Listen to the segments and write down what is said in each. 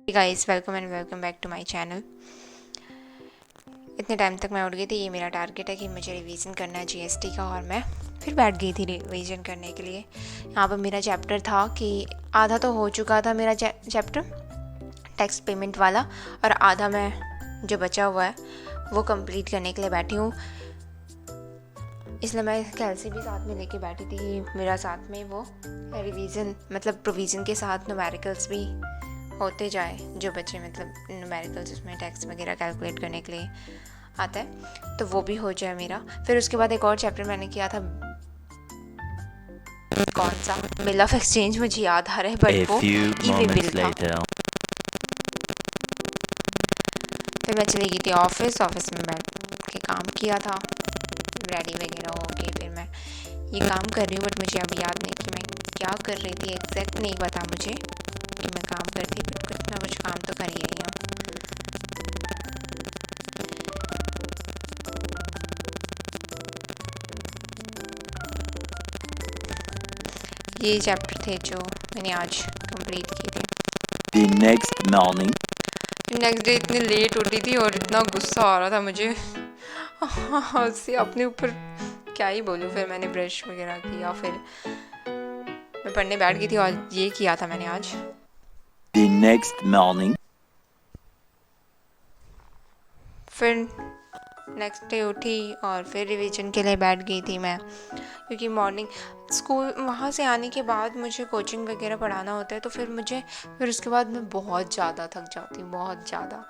Guys, welcome and welcome back to my channel. इतने time तक मैं उठ गई थी। ये मेरा टारगेट है कि मुझे रिवीजन करना है जीएसटी का, और मैं फिर बैठ गई थी रिवीजन करने के लिए। यहाँ पर मेरा चैप्टर था कि आधा तो हो चुका था मेरा चैप्टर टैक्स पेमेंट वाला, और आधा मैं जो बचा हुआ है वो कंप्लीट करने के लिए बैठी हूँ। इसलिए मैं कैलसी भी साथ में लेके बैठी थी। मेरा साथ में वो रिवीजन मतलब प्रोविज़न के साथ न्यूमेरिकल्स भी होते जाए, जो बच्चे मतलब न्यूमेरिकल्स उसमें टैक्स वगैरह कैलकुलेट करने के लिए आता है, तो वो भी हो जाए मेरा। फिर उसके बाद एक और चैप्टर मैंने किया था, कौन सा, बिल ऑफ एक्सचेंज, मुझे याद आ रहा है, बट वो ई-वे बिल था। फिर मैं चली गई थी ऑफिस में बैठ के काम किया था, रेडी वगैरह हो के फिर मैं ये काम कर रही हूँ। बट मुझे अब याद नहीं कि मैं क्या कर रही थी, एग्जैक्ट नहीं पता मुझे कि मैं काम करती, बट कुछ ना कुछ काम तो कर ही रही हूँ। ये चैप्टर थे जो मैंने आज कंप्लीट किए थे। The next morning. Next day इतनी लेट उठी थी और इतना गुस्सा आ रहा था मुझे से अपने ऊपर, क्या ही बोलूँ। फिर मैंने ब्रश वगैरह किया, फिर मैं पढ़ने बैठ गई थी और ये किया था मैंने आज। The next morning. फिर नेक्स्ट डे उठी और फिर रिवीजन के लिए बैठ गई थी मैं, क्योंकि मॉर्निंग स्कूल वहाँ से आने के बाद मुझे कोचिंग वगैरह पढ़ाना होता है, तो फिर उसके बाद मैं बहुत ज़्यादा थक जाती हूँ, बहुत ज़्यादा।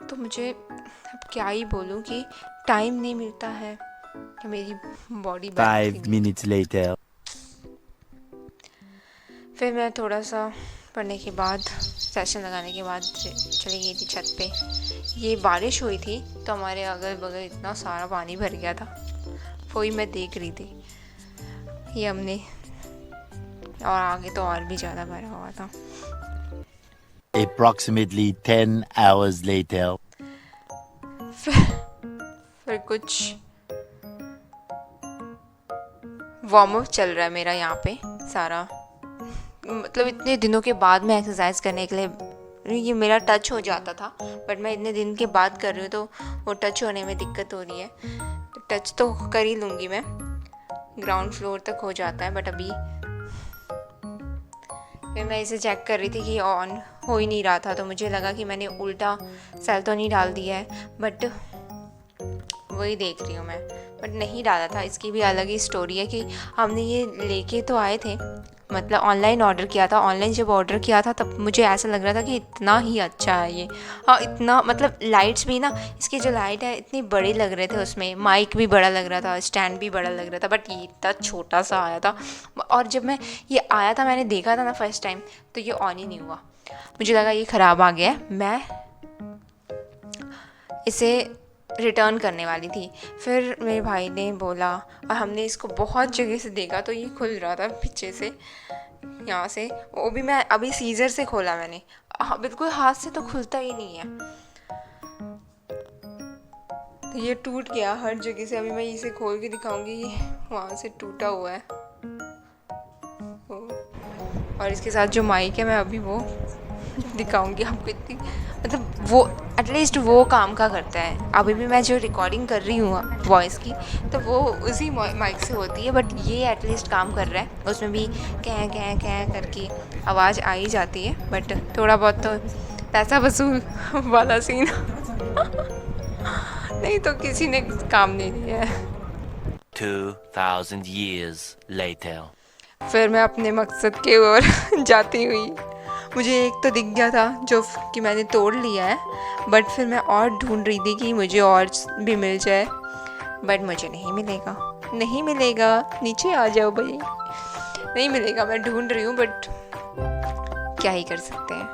तो मुझे अब क्या ही बोलूँ कि टाइम नहीं मिलता है कि मेरी बॉडी 5 minutes later. फिर मैं थोड़ा सा पढ़ने के बाद, सेशन लगाने के बाद चली गई थी छत पे। ये बारिश हुई थी तो हमारे अगल बगल इतना सारा पानी भर गया था, वही मैं देख रही थी। ये हमने, और आगे तो और भी ज़्यादा भरा हुआ था। Approximately 10 hours later. फिर कुछ वार्म अप चल रहा है मेरा यहाँ पे सारा, मतलब इतने दिनों के बाद मैं एक्सरसाइज करने के लिए, ये मेरा टच हो जाता था, बट मैं इतने दिन के बाद कर रही हूँ तो वो टच होने में दिक्कत हो रही है। टच तो कर ही लूँगी मैं, ग्राउंड फ्लोर तक हो जाता है, बट अभी फिर मैं इसे चेक कर रही थी कि ऑन हो ही नहीं रहा था, तो मुझे लगा कि मैंने उल्टा सेल तो नहीं डाल दिया है, बट वही देख रही हूँ मैं, बट नहीं डाला था। इसकी भी अलग ही स्टोरी है कि हमने ये लेके तो आए थे, मतलब ऑनलाइन ऑर्डर किया था। ऑनलाइन जब ऑर्डर किया था तब मुझे ऐसा लग रहा था कि इतना ही अच्छा है ये, हाँ इतना, मतलब लाइट्स भी ना, इसकी जो लाइट है इतनी बड़ी लग रहे थे, उसमें माइक भी बड़ा लग रहा था, स्टैंड भी बड़ा लग रहा था, बट ये इतना छोटा सा आया था। और जब मैं ये आया था, मैंने देखा था ना फर्स्ट टाइम, तो ये ऑन ही नहीं हुआ। मुझे लगा ये ख़राब आ गया है, मैं इसे रिटर्न करने वाली थी। फिर मेरे भाई ने बोला, और हमने इसको बहुत जगह से देखा, तो ये खुल रहा था पीछे से, यहाँ से, वो भी मैं अभी सीजर से खोला मैंने। बिल्कुल हाथ से तो खुलता ही नहीं है, तो ये टूट गया हर जगह से। अभी मैं इसे खोल के दिखाऊंगी, ये वहाँ से टूटा हुआ है। और इसके साथ जो माइक है, मैं अभी वो दिखाऊंगी आपको। इतनी, मतलब वो एटलीस्ट वो काम का करता है। अभी भी मैं जो रिकॉर्डिंग कर रही हूँ वॉइस की, तो वो उसी माइक से होती है, बट ये एटलीस्ट काम कर रहा है। उसमें भी कैं कैं कैं करके आवाज़ आ ही जाती है, बट थोड़ा बहुत तो पैसा वसूल वाला सीन नहीं तो किसी ने काम नहीं दिया है। 2000 years later. फिर मैं अपने मकसद की ओर जाती हुई, मुझे एक तो दिख गया था जो कि मैंने तोड़ लिया है, बट फिर मैं और ढूंढ रही थी कि मुझे और भी मिल जाए, बट मुझे नहीं मिलेगा, नहीं मिलेगा, नीचे आ जाओ भाई, नहीं मिलेगा। मैं ढूंढ रही हूँ, बट क्या ही कर सकते हैं।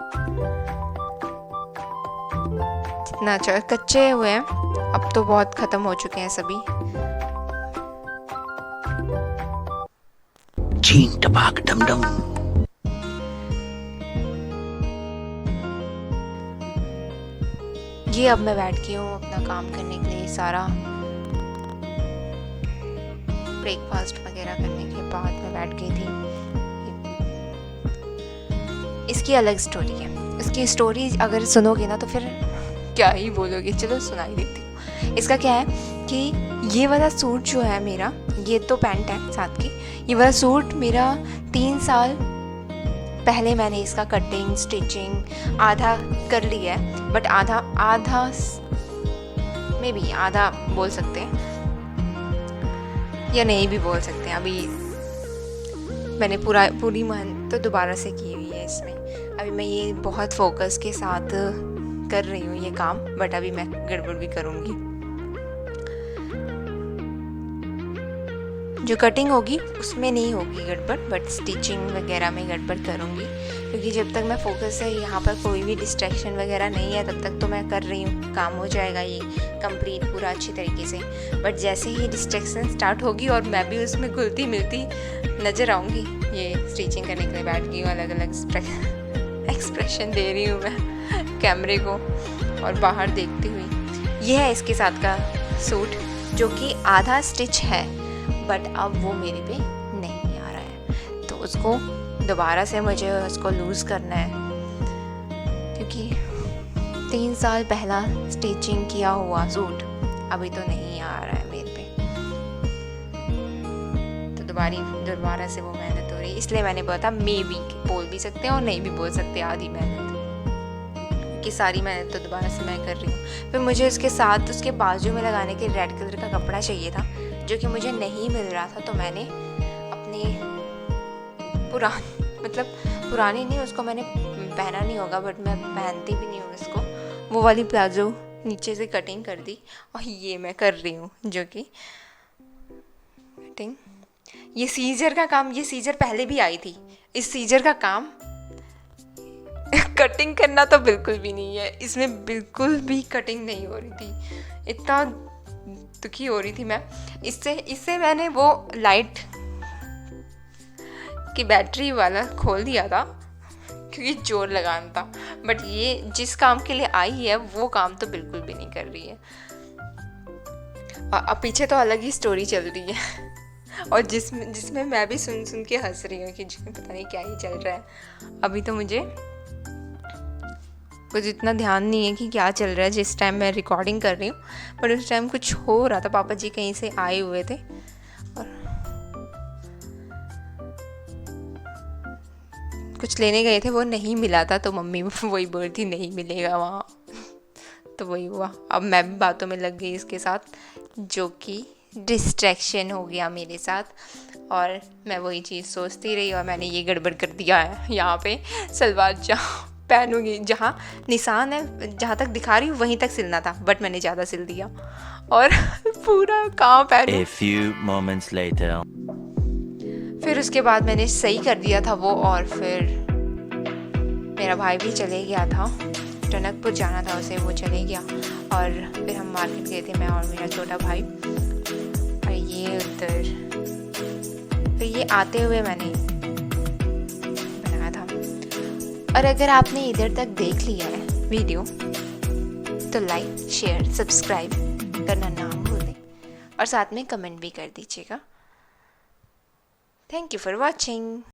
जितना अच्छा, कच्चे हुए हैं, अब तो बहुत ख़त्म हो चुके हैं सभी। Cheen टपाक डम डम. ये अब मैं बैठ गई हूँ अपना काम करने के लिए। सारा ब्रेकफास्ट वगैरह करने के बाद मैं बैठ गई थी। इसकी अलग स्टोरी है, उसकी स्टोरी अगर सुनोगे ना तो फिर क्या ही बोलोगे। चलो सुनाई देती हूँ। इसका क्या है कि ये वाला सूट जो है मेरा, ये तो पैंट है साथ की, ये वाला सूट मेरा 3 साल पहले मैंने इसका कटिंग स्टिचिंग आधा कर लिया है, बट आधा में भी आधा बोल सकते हैं या नहीं भी बोल सकते हैं। अभी मैंने पूरी मेहनत तो दोबारा से की हुई है इसमें। अभी मैं ये बहुत फोकस के साथ कर रही हूँ ये काम, बट अभी मैं गड़बड़ भी करूँगी। जो कटिंग होगी उसमें नहीं होगी गड़बड़, बट स्टिचिंग वगैरह में गड़बड़ करूँगी, क्योंकि जब तक मैं फोकस है यहाँ पर कोई भी डिस्ट्रैक्शन वगैरह नहीं है तब तक तो मैं कर रही हूँ, काम हो जाएगा ये कंप्लीट पूरा अच्छी तरीके से। बट जैसे ही डिस्ट्रैक्शन स्टार्ट होगी और मैं भी उसमें घुलती मिलती नज़र आऊँगी, ये स्टिचिंग करने के लिए बैठ गई हूँ, अलग अलग एक्सप्रेशन दे रही हूँ मैं कैमरे को और बाहर देखती हुई। ये है इसके साथ का सूट जो कि आधा स्टिच है, बट अब वो मेरे पे नहीं आ रहा है, तो उसको दोबारा से मुझे उसको लूज़ करना है, क्योंकि 3 साल पहला स्टिचिंग किया हुआ सूट अभी तो नहीं आ रहा है मेरे पे, तो दोबारा से वो मेहनत हो रही है। इसलिए मैंने बोला था मे बी बोल भी सकते हैं और नहीं भी बोल सकते आधी मेहनत, कि सारी मेहनत तो दोबारा से मैं कर रही हूँ। फिर मुझे उसके साथ उसके बाजू में लगाने के रेड कलर का कपड़ा चाहिए था, जो कि मुझे नहीं मिल रहा था, तो मैंने अपने पुरानी नहीं, उसको मैंने पहना नहीं होगा, बट मैं पहनती भी नहीं हूँ इसको, वो वाली प्लाजो नीचे से कटिंग कर दी और ये मैं कर रही हूँ, जो कि कटिंग। ये सीजर का काम, ये सीजर पहले भी आई थी, इस सीजर का काम कटिंग करना तो बिल्कुल भी नहीं है, इसमें बिल्कुल भी कटिंग नहीं हो रही थी, इतना दुखी हो रही थी मैं इससे मैंने वो लाइट की बैटरी वाला खोल दिया था, क्योंकि जोर लगाना था। बट ये जिस काम के लिए आई है वो काम तो बिल्कुल भी नहीं कर रही है। और अब पीछे तो अलग ही स्टोरी चल रही है और जिसमें मैं भी सुन के हंस रही हूँ कि जिसमें पता नहीं क्या ही चल रहा है। अभी तो मुझे कुछ इतना ध्यान नहीं है कि क्या चल रहा है जिस टाइम मैं रिकॉर्डिंग कर रही हूँ, बट उस टाइम कुछ हो रहा था। पापा जी कहीं से आए हुए थे और कुछ लेने गए थे, वो नहीं मिला था, तो मम्मी वही बोल रही थी नहीं मिलेगा वहाँ, तो वही हुआ। अब मैं भी बातों में लग गई इसके साथ, जो कि डिस्ट्रैक्शन हो गया मेरे साथ और मैं वही चीज़ सोचती रही और मैंने ये गड़बड़ कर दिया है। यहाँ पे सलवार जहाँ पहनूंगी, जहाँ निशान है, जहाँ तक दिखा रही हूँ वहीं तक सिलना था, बट मैंने ज़्यादा सिल दिया और पूरा कहाँ पहनूं। A few moments later. फिर उसके बाद मैंने सही कर दिया था वो, और फिर मेरा भाई भी चले गया था, टनकपुर जाना था उसे, वो चले गया और फिर हम मार्केट गए थे, मैं और मेरा छोटा भाई। और ये उधर फिर ये आते हुए मैंने बनाया था। और अगर आपने इधर तक देख लिया है वीडियो तो लाइक शेयर सब्सक्राइब करना ना भूलें और साथ में कमेंट भी कर दीजिएगा। Thank you for watching.